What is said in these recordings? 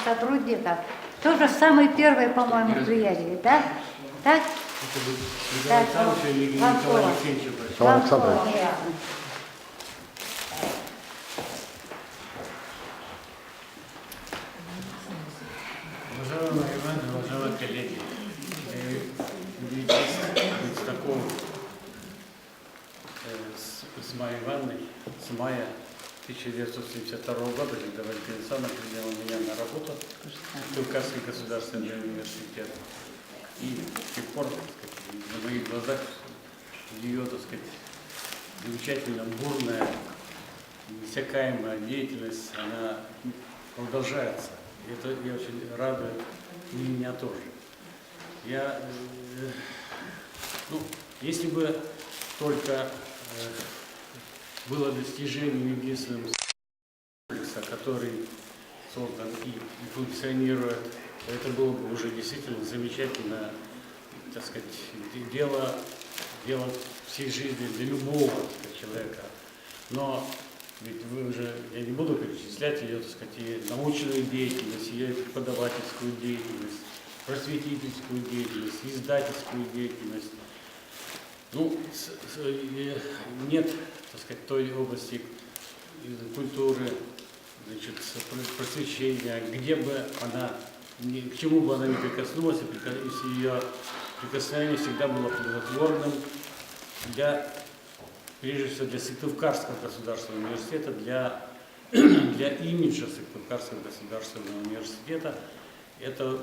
сотрудников. Тоже самое первое, по-моему, приятие, да? Так? Это Александрович или Николай Алексеевич? Николай Александрович. Уважаемый Иван, уважаемые коллеги, с такого, с Майей Ивановной, с мая 1972 года, когда Валентина Александровна приняла меня на работу в Кавказский государственный университет. И с тех пор, так сказать, на моих глазах ее, так сказать, замечательно бурная, неиссякаемая деятельность, она продолжается. И это я очень радует и меня тоже. Если бы только было достижением единственным комплекса, который создан и функционирует, это было бы уже действительно замечательно, так сказать, дело всей жизни для любого, так сказать, человека. Но ведь вы уже, я не буду перечислять ее, так сказать, и научную деятельность, ее преподавательскую деятельность, просветительскую деятельность, издательскую деятельность. Ну, нет, так сказать, той области культуры, значит, просвещения, где бы она, к чему бы она ни прикоснулась, если ее прикосновение всегда было плодотворным прежде всего для Сыктывкарского государственного университета, для имиджа Сыктывкарского государственного университета. Это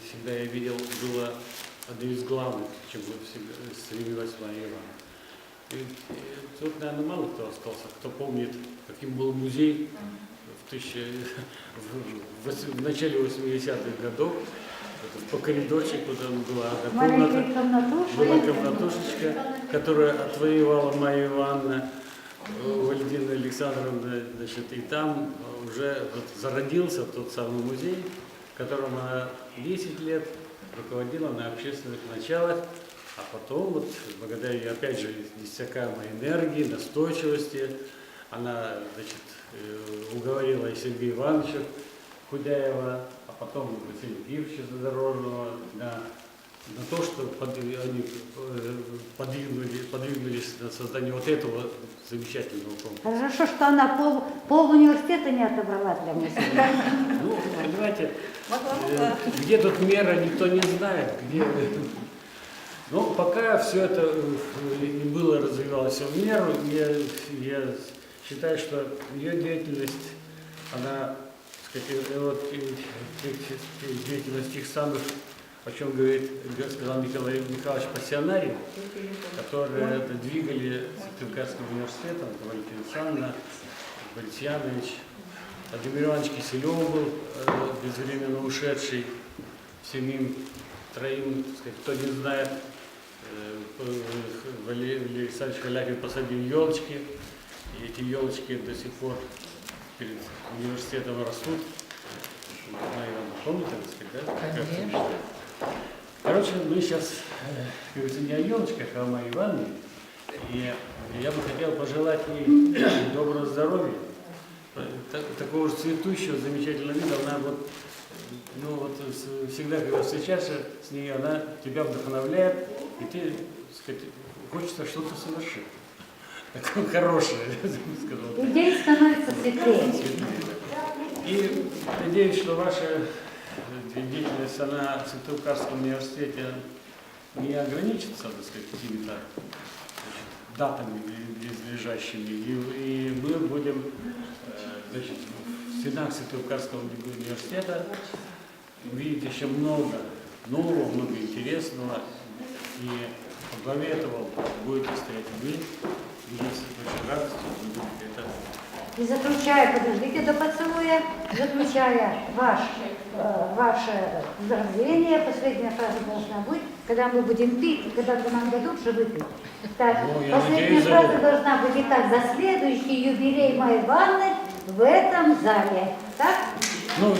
всегда я видел, было одним из главных, к чему стремилась Майя Ивановна. Тут, наверное, мало кто остался, кто помнит, каким был музей в начале 80-х годов. По коридорчику там была комнатушечка, которую отвоевала Майя Ивановна, Валентина Александровна, значит, и там уже вот зародился тот самый музей, которым она 10 лет руководила на общественных началах, а потом, вот, благодаря ее, опять же, неиссякаемой энергии, настойчивости, она, значит, уговорила и Сергея Ивановича Худяева, а потом Василия Киевича Задорожного на то, что они подвинулись на создание вот этого замечательного комплекса. Хорошо, что она пол университета не отобрала для музея. Ну, понимаете, где тут мера, никто не знает. Но пока все это было, развивалось в меру, я считаю, что ее деятельность, она, так сказать, вот, деятельность тех самых, о чем сказал Николай Михайлович, пассионарий, которые двигали Сыктывкарским университетом, Валентина Александровна, Борис Янович, Владимир Иванович Киселев был безвременно ушедший, всем им троим, так сказать, кто не знает, Валерий Александрович Халякин посадил елочки, и эти елочки до сих пор перед университетом растут. Помните, так сказать, да? Конечно. Короче, мы сейчас, говорится, не о елочках, а о Майе Ивановне. И я бы хотел пожелать ей доброго здоровья, такого же цветущего, замечательного вида. Она вот, ну вот, всегда, когда встречаешься с ней, она тебя вдохновляет, и ты, так сказать, хочется что-то совершить. Такое хорошее, сказал. И день становится светлее. И надеюсь, что ваша деятельность, она в Сыктывкарском университете не ограничится, так сказать, какими-то датами близлежащими. И мы будем, значит, в стенах Сыктывкарского университета видеть еще много нового, много интересного. И во главе этого будете стоять вы. И я с большой радостью буду это. И заключая, подождите до поцелуя, заключая ваше поздравление, последняя фраза должна быть, когда мы будем пить, и когда-то нам дадут же выпить. Так, последняя фраза должна быть: итак, за следующий юбилей Майи Ивановны в этом зале. Так? Ну,